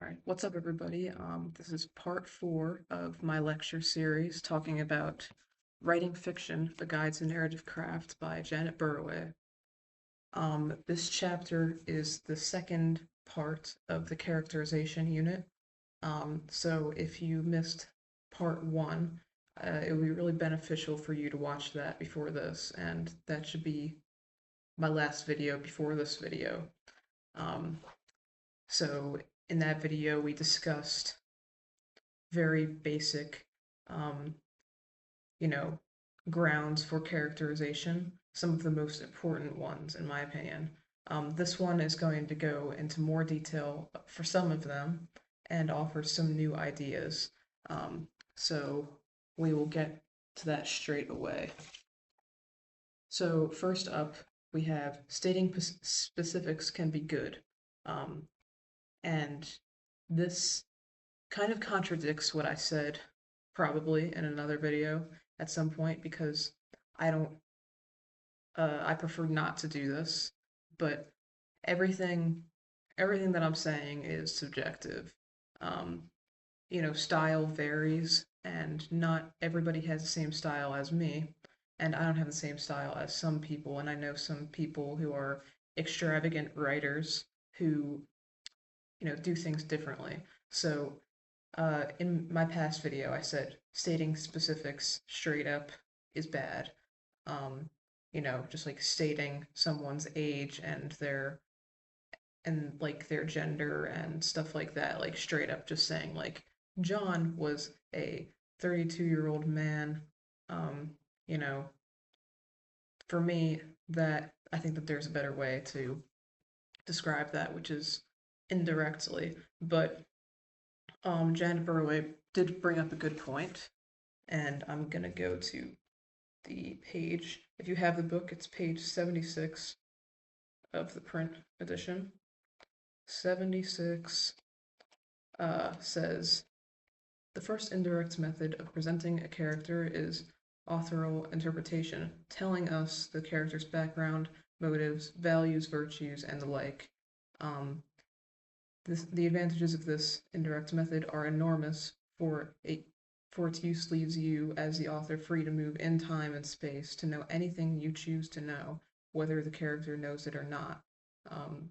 Alright, what's up everybody? This is part 4 of my lecture series talking about writing fiction, a guide to narrative craft by Janet Burroway. This chapter is the second part of the characterization unit. So if you missed part 1, it would be really beneficial for you to watch that before this, and that should be my last video before this video. Um, so in that video we discussed very basic, um, you know, grounds for characterization, some of the most important ones, in my opinion. This one is going to go into more detail for some of them and offer some new ideas. So we will get to that straight away. So first up, we have stating specifics can be good. Um, and this kind of contradicts what I said probably in another video at some point because I don't I prefer not to do this, but everything everything that I'm saying is subjective. Um, style varies and not everybody has the same style as me, and I don't have the same style as some people, and I know some people who are extravagant writers who, do things differently. So in my past video, I said stating specifics straight up is bad. Just like stating someone's age and their gender and stuff like that, like straight up just saying like John was a 32-year-old man. Um, you know, for me, that I think that there's a better way to describe that, which is indirectly. But Janet Burroway did bring up a good point, and I'm gonna go to the page. If you have the book, it's page 76 of the print edition. 76 says, the first indirect method of presenting a character is authorial interpretation, telling us the character's background, motives, values, virtues, and the like. Um, the advantages of this indirect method are enormous, for its use leaves you, as the author, free to move in time and space to know anything you choose to know, whether the character knows it or not. Um,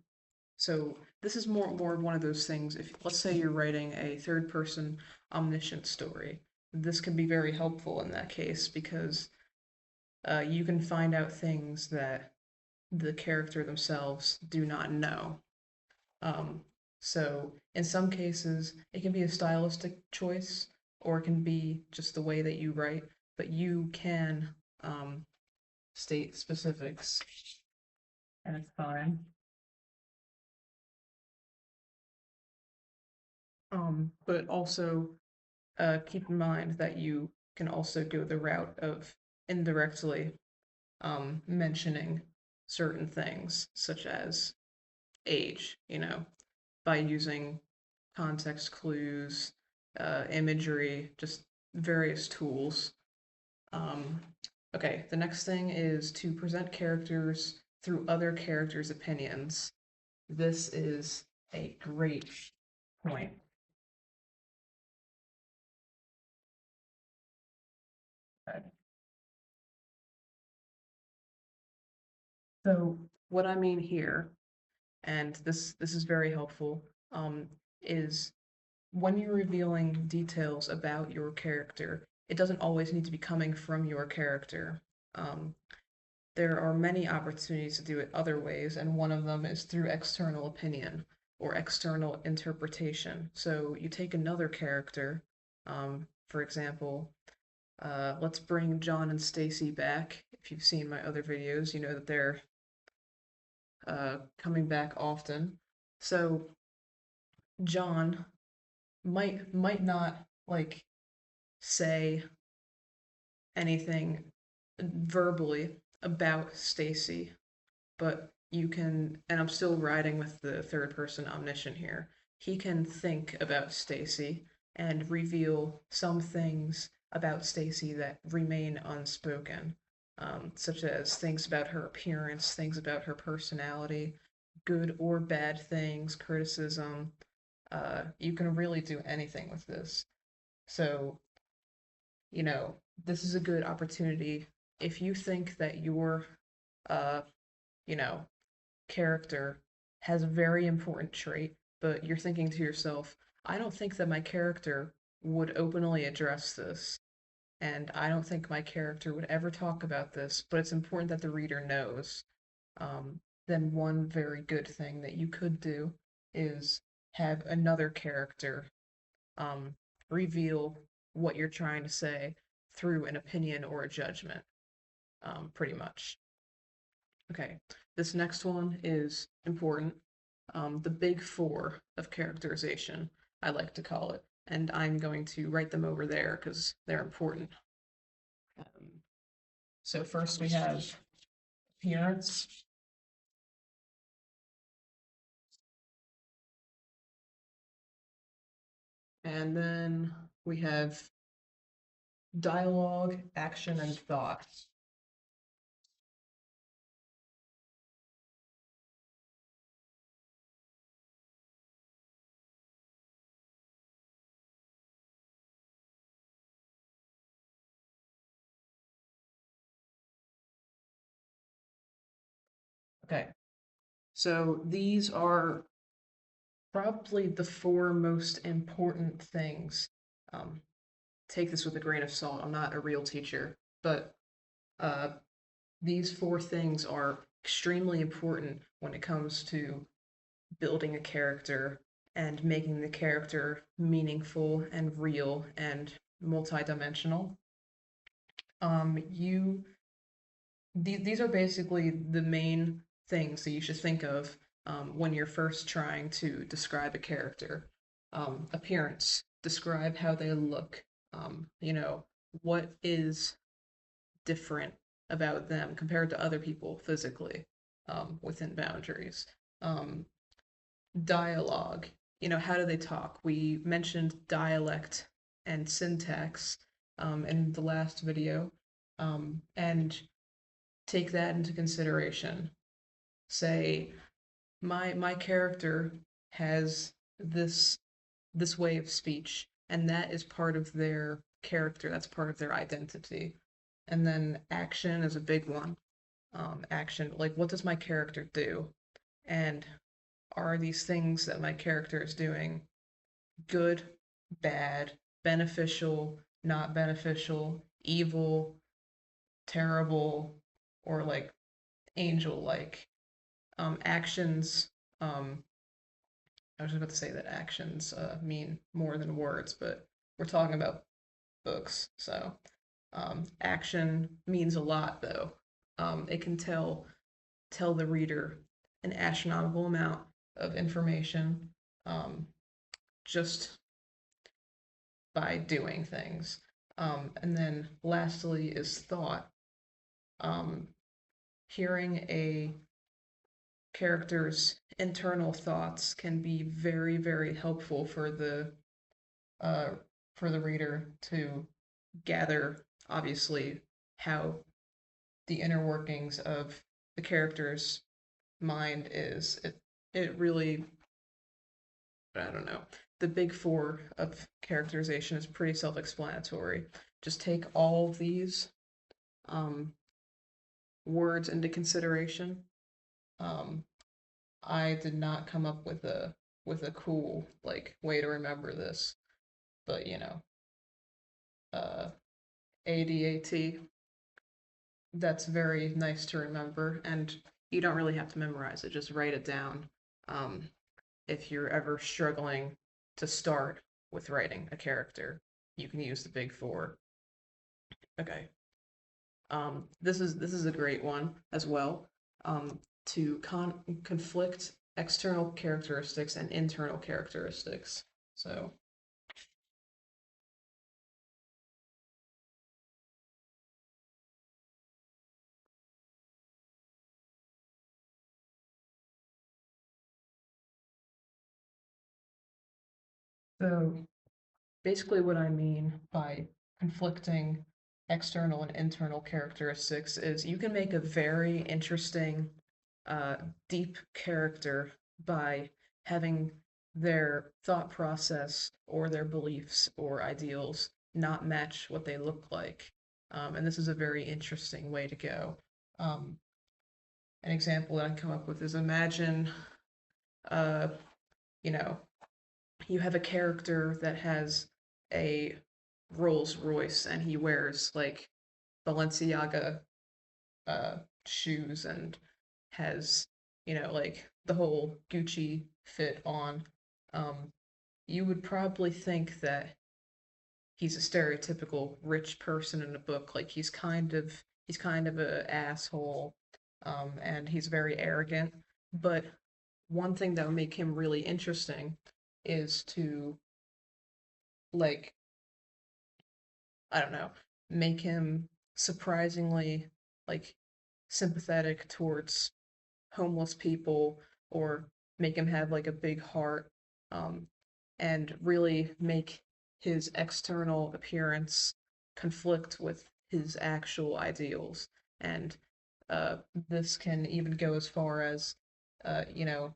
so this is more of one of those things. If let's say you're writing a third person omniscient story, this can be very helpful in that case because you can find out things that the character themselves do not know. Um, so in some cases, it can be a stylistic choice, or it can be just the way that you write, but you can state specifics, and it's fine. But also keep in mind that you can also go the route of indirectly mentioning certain things, such as age, by using context clues, imagery, just various tools. Um, okay, the next thing is to present characters through other characters' opinions. This is a great point. Okay. So, what I mean here, and this is very helpful, is when you're revealing details about your character, it doesn't always need to be coming from your character. Um, there are many opportunities to do it other ways, and one of them is through external opinion or external interpretation. So you take another character, for example, let's bring John and Stacy back. If you've seen my other videos, you know that they're coming back often. So John might not like say anything verbally about Stacy, but you can, and I'm still riding with the third person omniscient here. He can think about Stacy and reveal some things about Stacy that remain unspoken, such as things about her appearance, things about her personality, good or bad things, criticism, You can really do anything with this. So, you know, this is a good opportunity if you think that your, uh, you know, character has a very important trait, but you're thinking to yourself, I don't think that my character would openly address this, and I don't think my character would ever talk about this, but it's important that the reader knows. Then one very good thing that you could do is have another character um, reveal what you're trying to say through an opinion or a judgment, pretty much. Okay, this next one is important. The big four of characterization, I like to call it, and I'm going to write them over there because they're important. Um, so first we have appearance, and then we have dialogue, action, and thought. Okay, so these are probably the four most important things. Um, Take this with a grain of salt. I'm not a real teacher, but uh, these four things are extremely important when it comes to building a character and making the character meaningful and real and multidimensional. You these are basically the main things that you should think of when you're first trying to describe a character. Appearance, describe how they look. You know, what is different about them compared to other people physically within boundaries. Um, Dialogue, you know, how do they talk? We mentioned dialect and syntax in the last video, and take that into consideration. Say, my character has this this way of speech, and that is part of their character. That's part of their identity. And then action is a big one. Action, like what does my character do? And are these things that my character is doing good, bad, beneficial, not beneficial, evil, terrible, or like angel like? Actions, I was about to say that actions mean more than words, but we're talking about books, so action means a lot though. It can tell the reader an astronomical amount of information um, just by doing things. And then lastly is thought. Um, Hearing a character's internal thoughts can be very, very helpful uh, for the reader to gather, obviously, how the inner workings of the character's mind is. It really, I don't know. The big four of characterization is pretty self-explanatory. Just take all of these um, words into consideration. Um, I did not come up with a cool like way to remember this, but you know, uh, ADAT, that's very nice to remember, and you don't really have to memorize it. Just write it down. Um, if you're ever struggling to start with writing a character, you can use the big four. Okay. This is a great one as well. To conflict external characteristics and internal characteristics. So, so basically, what I mean by conflicting external and internal characteristics is you can make a very interesting, uh, deep character by having their thought process or their beliefs or ideals not match what they look like. And this is a very interesting way to go. Um, an example that I come up with is imagine, uh, you know, you have a character that has a Rolls Royce and he wears like Balenciaga uh, shoes and has, like the whole Gucci fit on. Um, you would probably think that he's a stereotypical rich person in a book. Like he's kind of a asshole, and he's very arrogant. But one thing that would make him really interesting is to like I don't know, make him surprisingly like sympathetic towards homeless people or make him have like a big heart, um, and really make his external appearance conflict with his actual ideals. And this can even go as far as, uh, you know,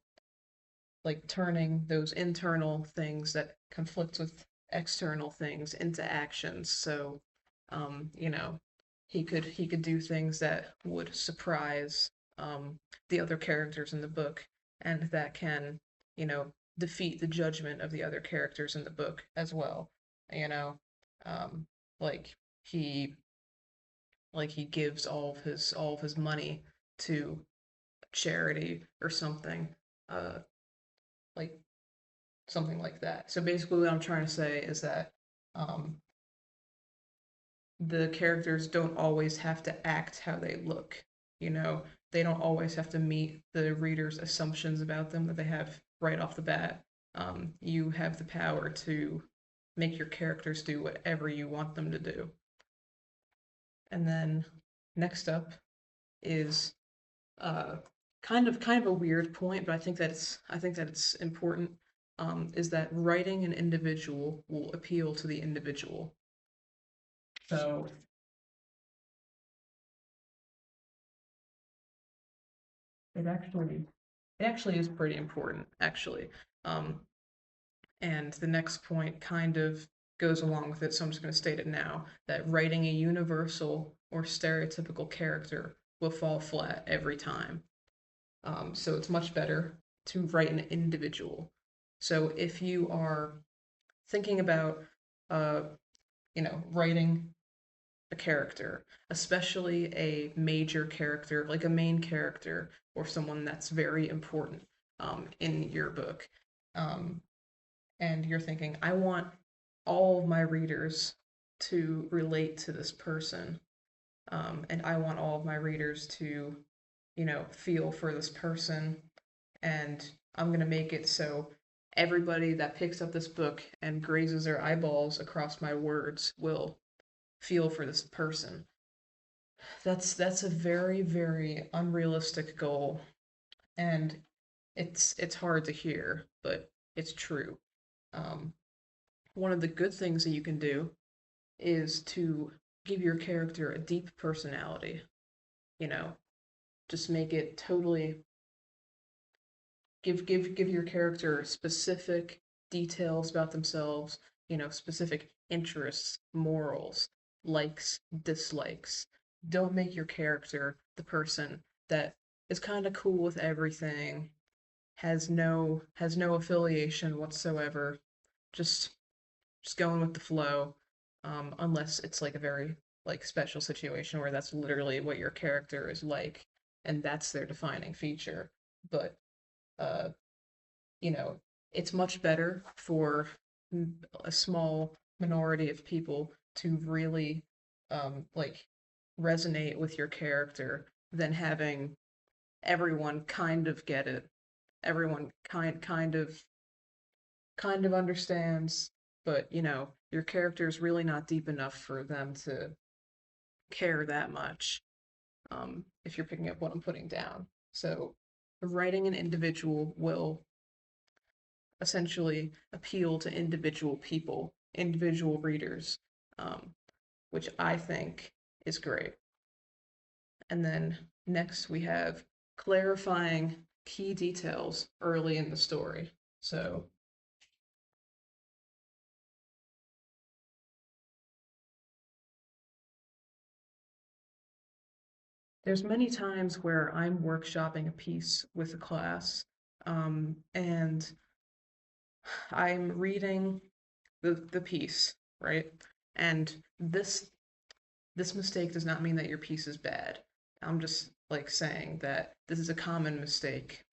like turning those internal things that conflict with external things into actions. So, you know, he could do things that would surprise the other characters in the book, and that can, you know, defeat the judgment of the other characters in the book as well. You know, um, like he he gives all of his money to charity or something. Like something like that. So basically, what I'm trying to say is that um, the characters don't always have to act how they look. You know, they don't always have to meet the reader's assumptions about them that they have right off the bat. You have the power to make your characters do whatever you want them to do. And then next up is uh, kind of a weird point, but I think that it's important. Is that writing an individual will appeal to the individual. So it actually it actually is pretty important, actually. Um, and the next point kind of goes along with it, so I'm just going to state it now that writing a universal or stereotypical character will fall flat every time. So it's much better to write an individual. So if you are thinking about, uh, writing a character, especially a major character, like a main character, or someone that's very important in your book, um, and you're thinking, I want all of my readers to relate to this person, and I want all of my readers to, feel for this person, and I'm going to make it so everybody that picks up this book and grazes their eyeballs across my words will feel for this person. That's a very, very unrealistic goal, and it's hard to hear, but it's true. Um, One of the good things that you can do is to give your character a deep personality. You know, just make it totally give your character specific details about themselves, specific interests, morals, likes, dislikes. Don't make your character the person that is kind of cool with everything, has no affiliation whatsoever, just just going with the flow, unless it's like a very like special situation where that's literally what your character is like, and that's their defining feature. But uh, you know, it's much better for a small minority of people to really like resonate with your character than having everyone kind of get it. Everyone kind of understands, but your character is really not deep enough for them to care that much. If you're picking up what I'm putting down. So writing an individual will essentially appeal to individual people, individual readers, um, which I think is great. And then next we have clarifying key details early in the story. So There's many times where I'm workshopping a piece with a class, and I'm reading the piece, right? And this mistake does not mean that your piece is bad. I'm just like saying that this is a common mistake.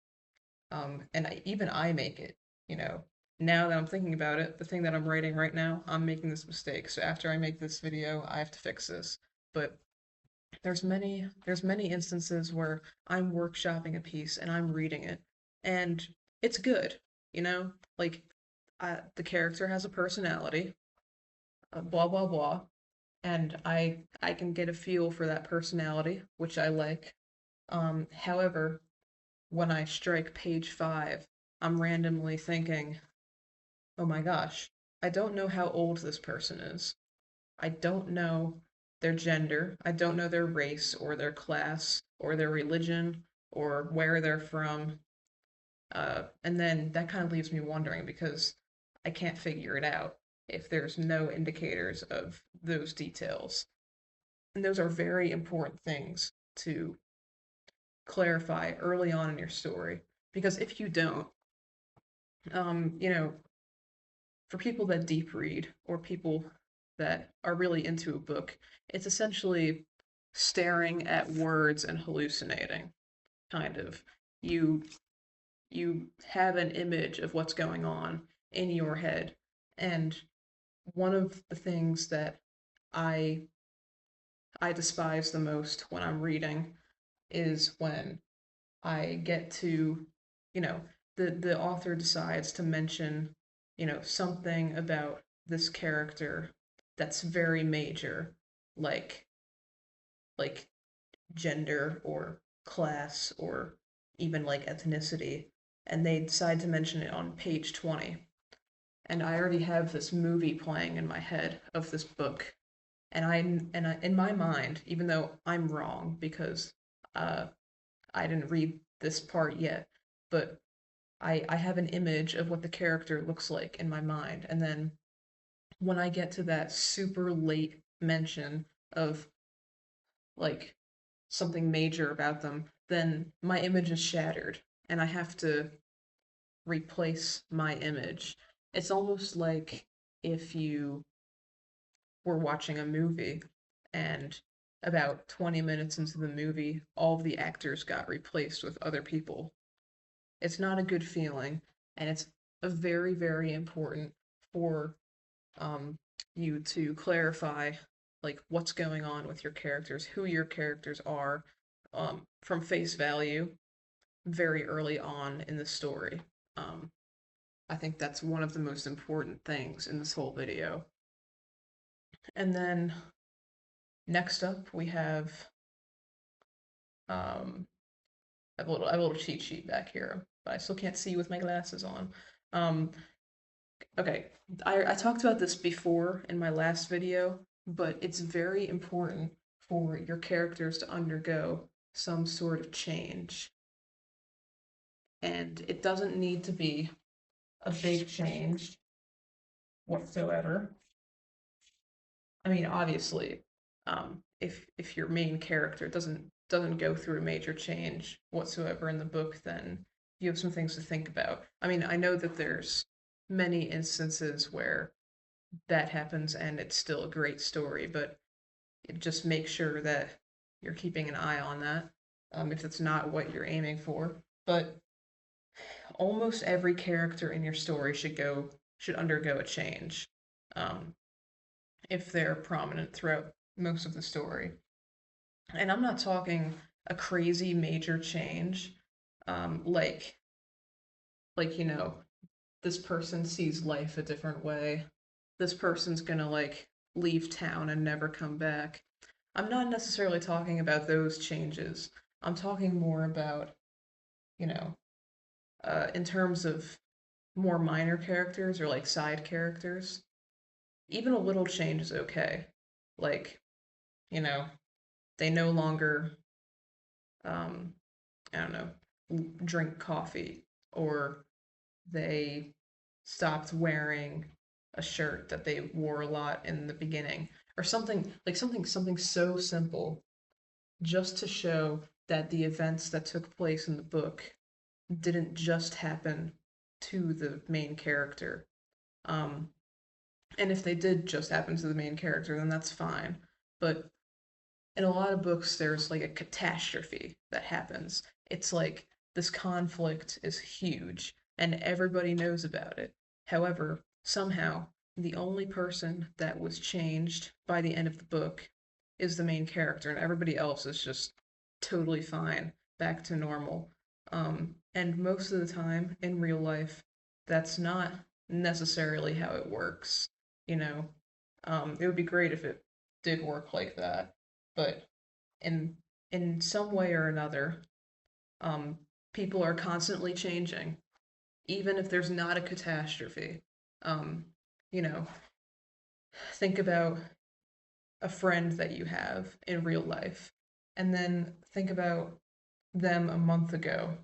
And even I make it, you know. Now that I'm thinking about it, the thing that I'm writing right now, I'm making this mistake. So after I make this video, I have to fix this. But there's many instances where I'm workshopping a piece and I'm reading it and it's good, you know? Like the character has a personality, blah blah blah, and I can get a feel for that personality, which I like. However, when I strike page 5, I'm randomly thinking, "Oh my gosh, I don't know how old this person is. I don't know their gender. I don't know their race or their class or their religion or where they're from." And then that kind of leaves me wondering because I can't figure it out if there's no indicators of those details. And those are very important things to clarify early on in your story. Because if you don't, you know, for people that deep read or people that are really into a book, it's essentially staring at words and hallucinating, kind of. You you have an image of what's going on in your head. And one of the things that I I despise the most when I'm reading is when I get to, you know, the author decides to mention, something about this character that's very major, like like gender or class or even like ethnicity, and they decide to mention it on page 20. And I already have this movie playing in my head of this book, and in my mind, even though I'm wrong because uh, I didn't read this part yet, but I have an image of what the character looks like in my mind. And then when I get to that super late mention of like something major about them, then my image is shattered and I have to replace my image. It's almost like if you were watching a movie and about 20 minutes into the movie, all of the actors got replaced with other people. It's not a good feeling, and it's a very, very important for um, you to clarify like what's going on with your characters, who your characters are, from face value very early on in the story. Um, I think that's one of the most important things in this whole video. And then next up we have um, I have a little cheat sheet back here, but I still can't see with my glasses on. Um, Okay, I talked about this before in my last video, but it's very important for your characters to undergo some sort of change. And it doesn't need to be a big change whatsoever. I mean, obviously, if your main character doesn't go through a major change whatsoever in the book, then you have some things to think about. I mean, I know that there's many instances where that happens and it's still a great story, but just make sure that you're keeping an eye on that if it's not what you're aiming for. But almost every character in your story should undergo a change um, if they're prominent throughout most of the story. And I'm not talking a crazy major change, like like this person sees life a different way. This person's gonna like leave town and never come back. I'm not necessarily talking about those changes. I'm talking more about, you know, in terms of more minor characters or like side characters. Even a little change is okay. Like, you know, they no longer, um, I don't know, drink coffee, or they stopped wearing a shirt that they wore a lot in the beginning, or something like something so simple. just to show that the events that took place in the book didn't just happen to the main character. Um, and if they did just happen to the main character, then that's fine. But in a lot of books, there's like a catastrophe that happens. It's like this conflict is huge and everybody knows about it. However, somehow, the only person that was changed by the end of the book is the main character, and everybody else is just totally fine, back to normal. And most of the time in real life, that's not necessarily how it works. You know, it would be great if it did work like that, but in in some way or another, um, people are constantly changing, even if there's not a catastrophe. Um, you know, think about a friend that you have in real life, and then think about them a month ago.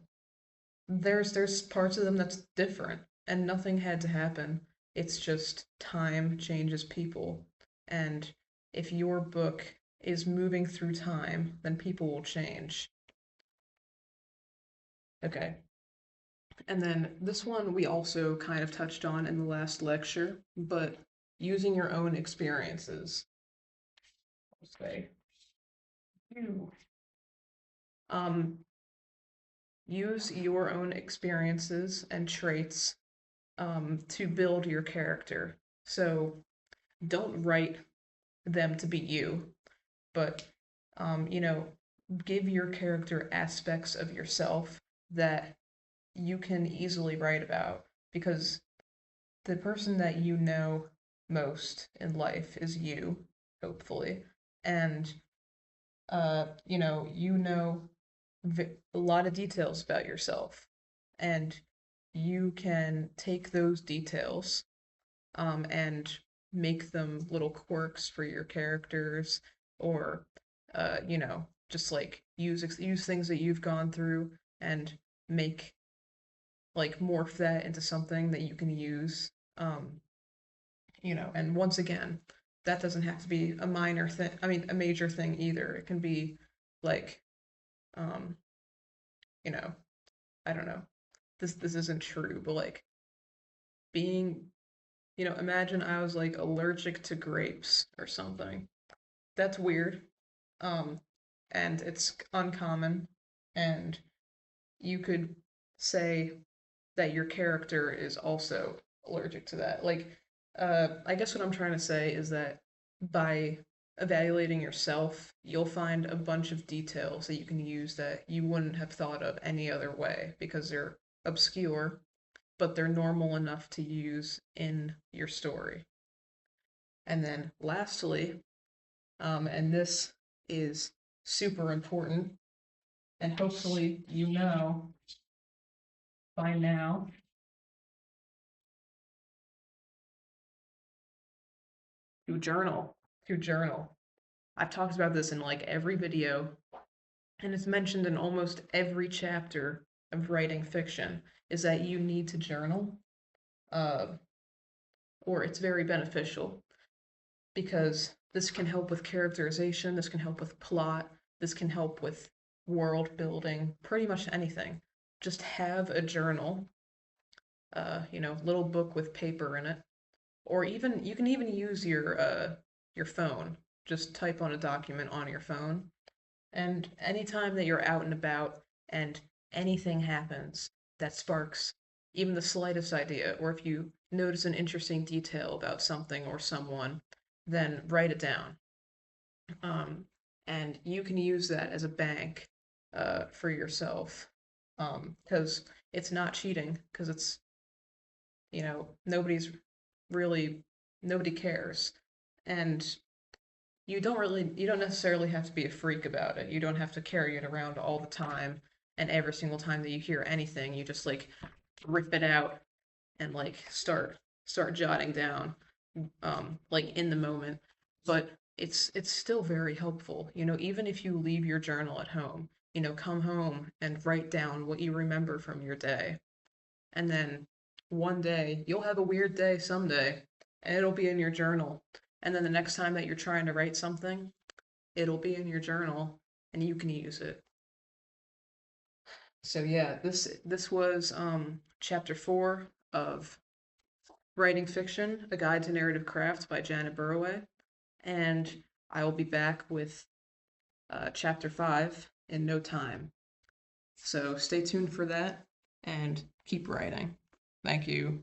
There's parts of them that's different, and nothing had to happen. It's just time changes people, and if your book is moving through time, then people will change. Okay. And then this one we also kind of touched on in the last lecture, but using your own experiences. Say, you um, use your own experiences and traits to build your character. So don't write them to be you, but you know, give your character aspects of yourself that you can easily write about because the person that you know most in life is you, hopefully. And you know a lot of details about yourself. And you can take those details and make them little quirks for your characters or just like use things that you've gone through and make like morph that into something that you can use. Um, and once again, that doesn't have to be a minor thing. I mean, a major thing either. It can be like, um, you know, I don't know. This isn't true, but like being, imagine I was like allergic to grapes or something. That's weird. Um, and it's uncommon, and you could say that your character is also allergic to that. Like, I guess what I'm trying to say is that by evaluating yourself, you'll find a bunch of details that you can use that you wouldn't have thought of any other way because they're obscure, but they're normal enough to use in your story. And then lastly, and this is super important, and hopefully you know by now, to journal. To journal. I've talked about this in like every video, and it's mentioned in almost every chapter of writing fiction, is that you need to journal, uh, or it's very beneficial because this can help with characterization, this can help with plot, this can help with world building, pretty much anything. Just have a journal, little book with paper in it, or even you can even use your phone. Just type on a document on your phone. And anytime that you're out and about and anything happens that sparks even the slightest idea, or if you notice an interesting detail about something or someone, then write it down. Um, and you can use that as a bank for yourself because it's not cheating, because it's, nobody's really, nobody cares. And you don't necessarily have to be a freak about it. You don't have to carry it around all the time. And every single time that you hear anything, you just like rip it out and like start jotting down, like in the moment. But it's still very helpful. Even if you leave your journal at home, come home and write down what you remember from your day. And then one day, you'll have a weird day someday, and it'll be in your journal. And then the next time that you're trying to write something, it'll be in your journal, and you can use it. So yeah, this was chapter 4 of Writing Fiction: A Guide to Narrative Craft by Janet Burroway, and I will be back with chapter 5 in no time. So stay tuned for that and keep writing. Thank you.